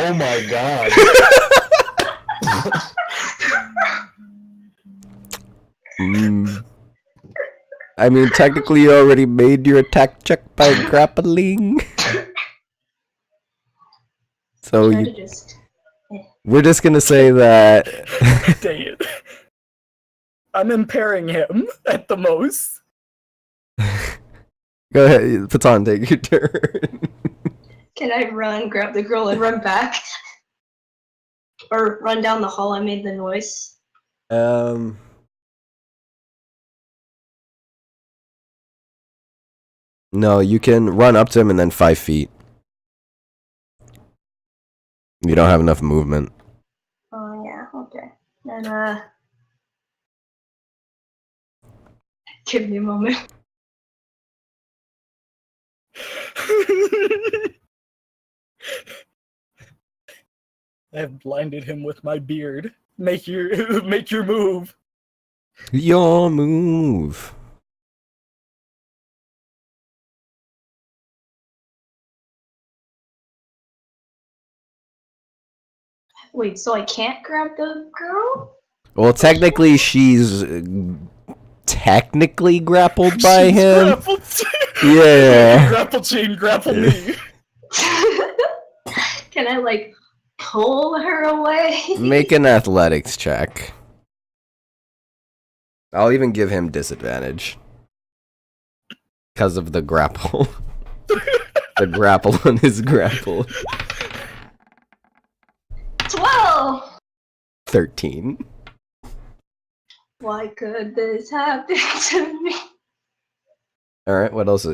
Oh my god. I mean, technically, you already made your attack check by grappling. So Try to just. we're just gonna say that. Dang it. I'm impairing him at the most. Go ahead, Patan, take your turn. Can I run, grab the girl, and run back? Or run down the hall? I made the noise. No, you can run up to him and then 5 feet. You don't have enough movement. Oh yeah, okay. And give me a moment. I have blinded him with my beard. Make your move. Your move. Wait, so I can't grab the girl? Well, technically, she's technically grappled by She's him. grappled. Yeah. Grapple chain, grapple me. Can I like pull her away? Make an athletics check. I'll even give him disadvantage. Because of the grapple. The grapple on his grapple. 12! 13. Why could this happen to me? Alright, what else?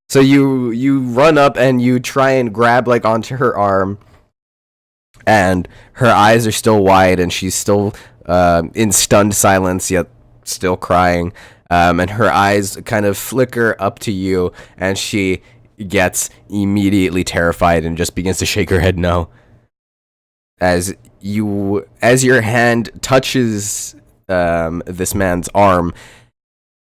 So you run up and you try and grab like onto her arm. And her eyes are still wide and she's still in stunned silence, yet still crying. And her eyes kind of flicker up to you, and she gets immediately terrified and just begins to shake her head no. As your hand touches this man's arm,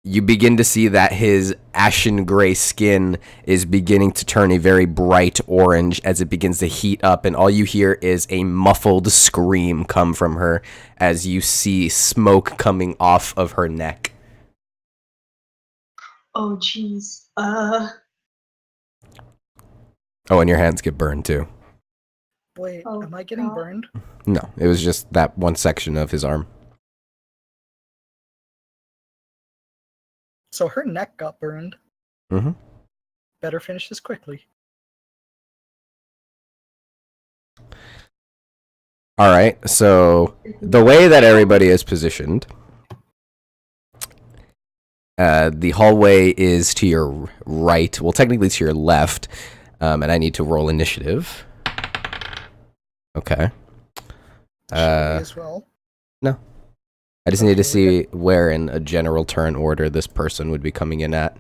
you begin to see that his ashen gray skin is beginning to turn a very bright orange as it begins to heat up, and all you hear is a muffled scream come from her as you see smoke coming off of her neck. Oh, jeez. Oh, and your hands get burned too. Wait, Oh, am I getting God. burned? No, it was just that one section of his arm. So her neck got burned. Mm-hmm. Better finish this quickly. All right, so the way that everybody is positioned, the hallway is to your right. Well, technically to your left, and I need to roll initiative. Okay. As well. No. I just need to see where in a general turn order this person would be coming in at.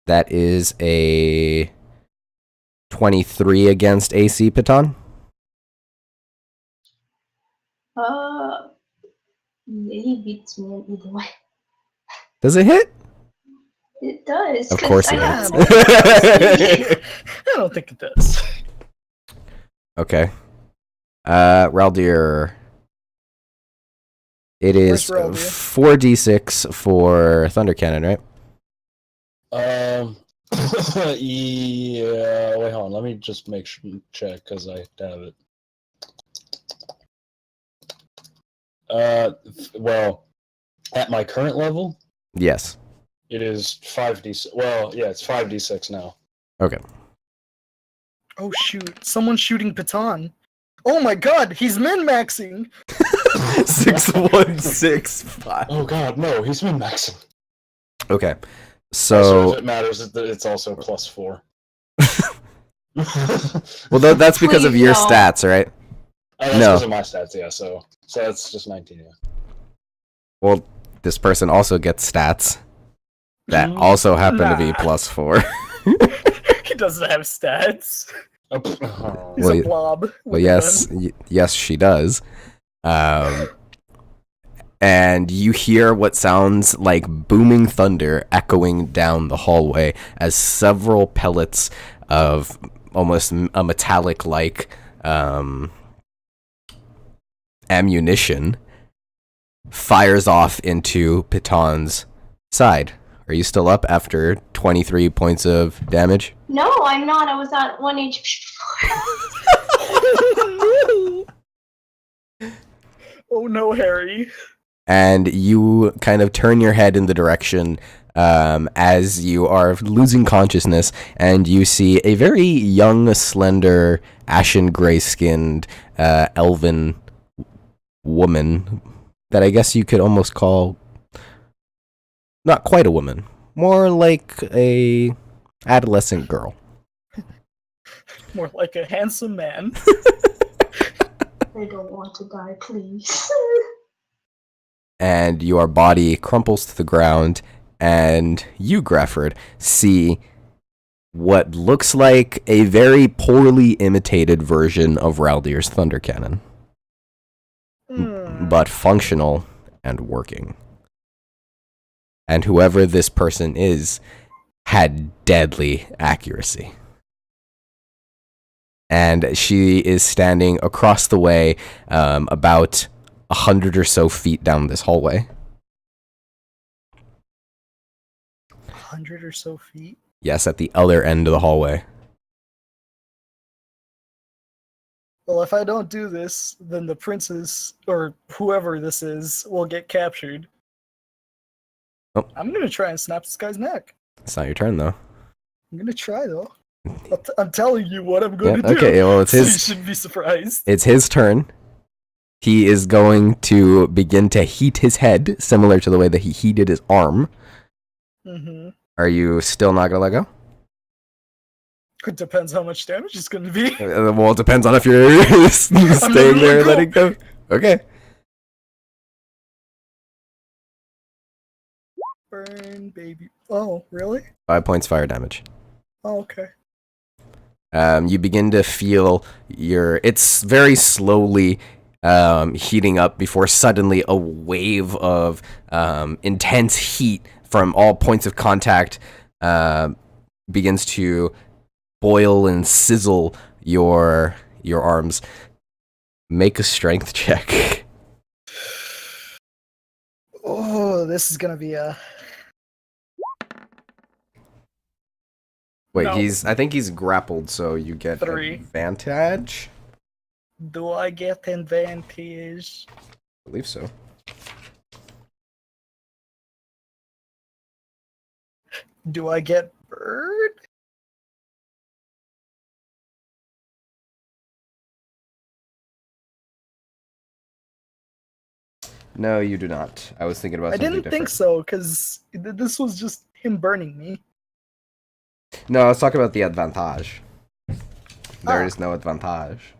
That is a 23 against AC, Patan. He beats me in either way. Does it hit? It does. Of 'cause course I it have hits. I don't think it does. Okay. Raldir. It is Where's Raldir? 4d6 for Thunder Cannon, right? Yeah, wait, hold on. Let me just check, because I have it. Well, at my current level, Yes. it is 5d6. Well, yeah, it's 5d6 now. Okay. Oh shoot, someone's shooting Patan. Oh my god, he's min-maxing! 6165. Oh god, no, he's min-maxing. Okay. So So, if it matters, it's also +4. well, that's because of Please, your no. stats, right? That's No. because of my stats, yeah, so that's just 19, yeah. Well, this person also gets stats that Mm, also happen to be nah. +4. He doesn't have stats. Oh, He's Well, a blob. Well, yes, yes, she does. and you hear what sounds like booming thunder echoing down the hallway as several pellets of almost a metallic-like ammunition fires off into Piton's side. Are you still up after 23 points of damage? No, I'm not. I was at 1 HP. Oh no, Harry. And you kind of turn your head in the direction as you are losing consciousness, and you see a very young, slender, ashen gray-skinned elven woman that I guess you could almost call not quite a woman, more like a adolescent girl. More like a handsome man. I don't want to die, please. And your body crumples to the ground, and you, Grefford, see what looks like a very poorly imitated version of Raldir's Thunder Cannon. But functional and working. And whoever this person is had deadly accuracy. And she is standing across the way, about 100 or so feet down this hallway. 100 or so feet? Yes, at the other end of the hallway. Well, if I don't do this, then the princess, or whoever this is, will get captured. Oh. I'm gonna try and snap this guy's neck. It's not your turn, though. I'm gonna try, though. I'm telling you what I'm going to do. Okay, well, it's so his... you shouldn't be surprised. It's his turn. He is going to begin to heat his head, similar to the way that he heated his arm. Mm-hmm. Are you still not going to let go? It depends how much damage it's going to be. Well, it depends on if you're staying there and letting go. Okay. Burn, baby. Oh, really? 5 points fire damage. Oh, okay. You begin to feel it's very slowly heating up before suddenly a wave of intense heat from all points of contact begins to boil and sizzle your arms. Make a strength check. Oh, this is gonna be a... Wait, No. I think he's grappled, so you get 3. advantage? Do I get advantage? I believe so. Do I get bird? No, you do not. I was thinking about I something didn't different. think so, because this was just him burning me. No, I was talking about the advantage. There Ah. is no advantage.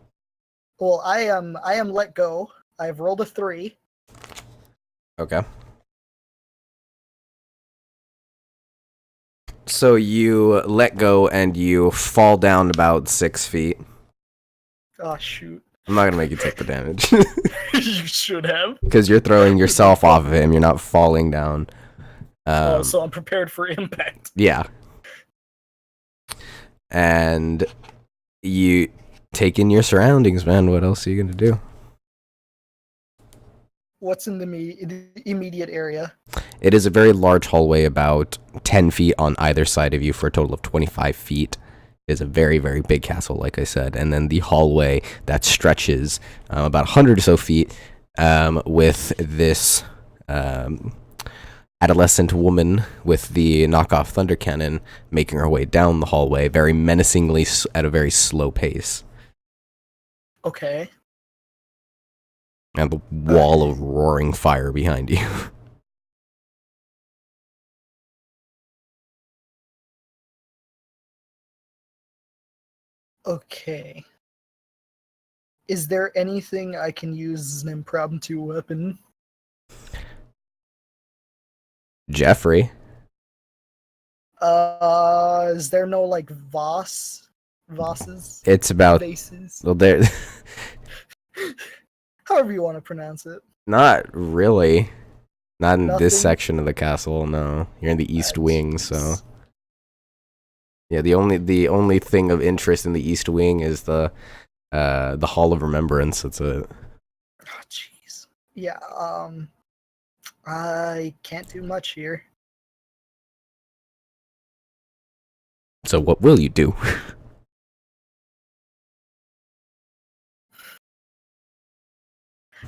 Well, I am let go. I've rolled a 3. Okay. So you let go and you fall down about 6 feet. Oh, shoot. I'm not gonna make you take the damage. You should have. Because you're throwing yourself off of him, you're not falling down. So I'm prepared for impact. Yeah. And you take in your surroundings, man. What else are you gonna do? What's in the immediate area? It is a very large hallway, about 10 feet on either side of you for a total of 25 feet. It is a very, very big castle, like I said. And then the hallway that stretches about 100 or so feet with this adolescent woman with the knockoff thunder cannon making her way down the hallway very menacingly at a very slow pace. Okay. And the wall of roaring fire behind you. Okay. Is there anything I can use as an impromptu weapon? Jeffrey. Is there no, like, Vosses? It's about... Vases? Well, there... How however you want to pronounce it. Not really. Not in Nothing? this section of the castle, no. You're in the East Ah, Wing, jeez. so... Yeah, the only thing of interest in the East Wing is the Hall of Remembrance. That's it. Oh, jeez. Yeah, I can't do much here. So what will you do?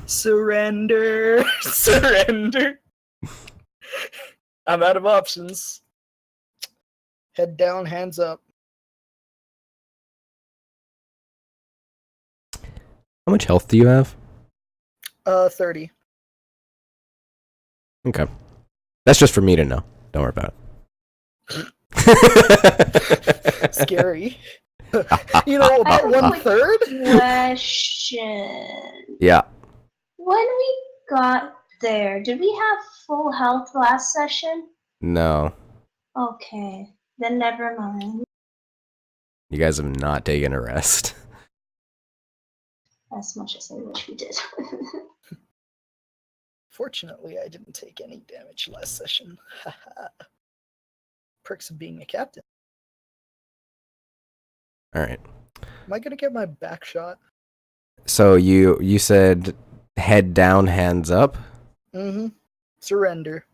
Surrender! Surrender! I'm out of options. Head down, hands up. How much health do you have? 30. Okay. That's just for me to know. Don't worry about it. Scary. You know, I about have a quick 1/3? question. Yeah. When we got there, did we have full health last session? No. Okay, then never mind. You guys have not taken a rest. As much as I wish we did. Fortunately, I didn't take any damage last session. Perks of being a captain. Alright. Am I gonna get my back shot? So you said head down, hands up. Mm-hmm. Surrender.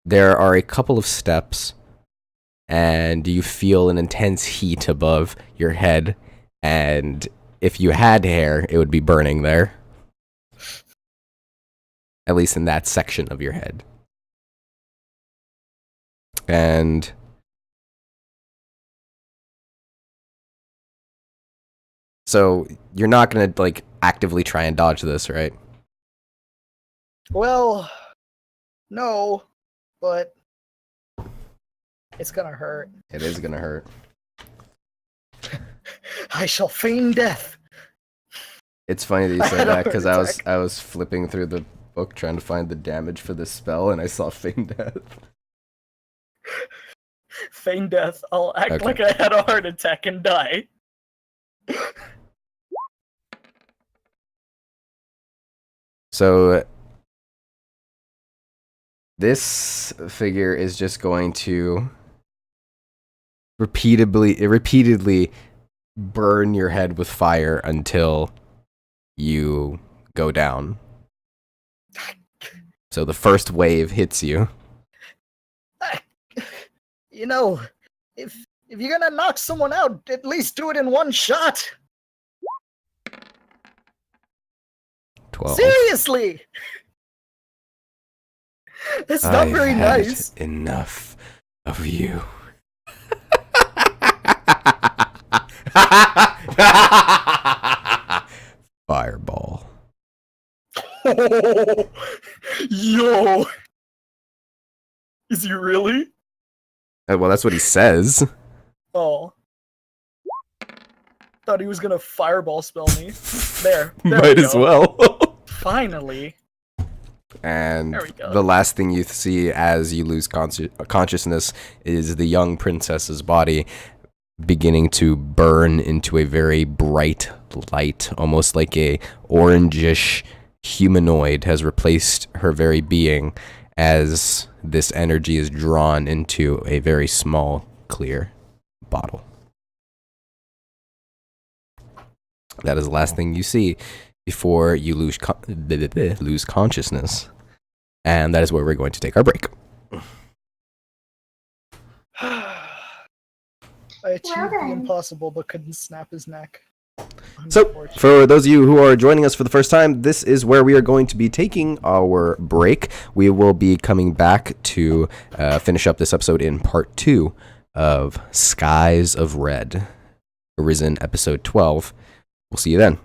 There are a couple of steps, and you feel an intense heat above your head, and if you had hair, it would be burning there. At least in that section of your head. And so you're not going to like actively try and dodge this, right? Well, no, but it's gonna hurt. It is going to hurt. I shall feign death. It's funny that you I said had a that because heart attack. I was flipping through the book trying to find the damage for this spell, and I saw Feign Death. Feign death. I'll act Okay. like I had a heart attack and die. So this figure is just going to repeatedly burn your head with fire until you go down. So the first wave hits you. You know, if you're gonna knock someone out, at least do it in one shot. 12. Seriously! That's not I've very had nice. enough of you. Fireball. Yo! Is he really? Well, that's what he says. Oh. Thought he was gonna fireball spell me. There we Might as go. well. Finally. And There we go. the last thing you see as you lose consciousness is the young princess's body beginning to burn into a very bright light, almost like a orangish humanoid has replaced her very being as this energy is drawn into a very small, clear bottle. That is the last thing you see before you lose consciousness. And that is where we're going to take our break. I achieved Well the then. impossible but couldn't snap his neck. So, Unfortunate. for those of you who are joining us for the first time, this is where we are going to be taking our break. We will be coming back to finish up this episode in part 2 of Skies of Red, Arisen episode 12. We'll see you then.